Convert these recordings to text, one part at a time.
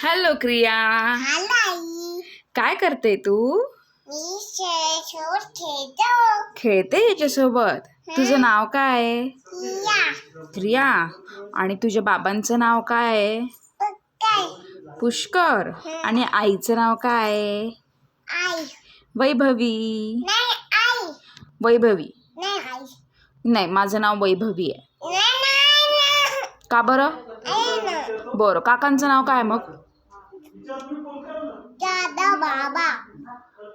Hello क्रिया, hello आई. काय करते तू? मी शेळीसोबत खेळतो. खेळते याच्यासोबत. तुझं नाव काय आहे? या क्रिया. आणि तुझ्या बाबांचं नाव काय आहे? काय पुष्कर. आणि आईचं नाव काय आहे? आई वैभवी. नाही आई वैभवी. नाही आई नाही, माझं नाव वैभवी आहे. नाही का बरं? ना बरं, काकांचं नाव काय मग? दादा बाबा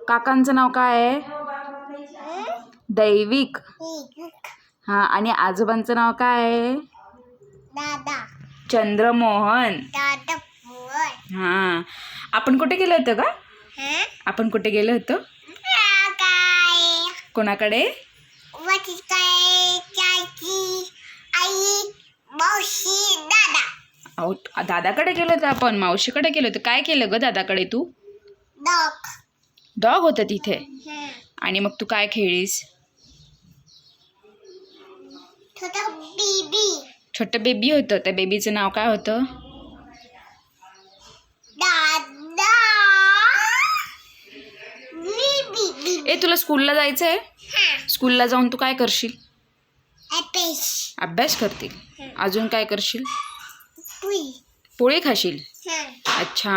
काकांचं नाव काय आहे? दैविक. हा, आणि आजोबांचं नाव काय आहे? दादा चंद्रमोहन. दादा पोर हा, आपण कुठे गेलो होतो का? आपण कुठे गेलो होतो? काय कोणाकडे? वरती काय चाची आई मावशी दादा अहो, दादाकडे गेलो होतो आपण, मावशीकडे गेलो होतो. काय केलं ग दादाकडे तू? डॉग डॉग होतं तिथे. आणि मग तू काय खेळलीस? छोटा बेबी छोटं बेबी होतं. त्या बेबीचं नाव काय होतं? दादा बेबी ए, तुला स्कूलला जायचं आहे? स्कूलला जाऊन तू काय करशील? अपेश अभ्यास करतील. अजून काय करशील? पुई पोळी खाशील. अच्छा.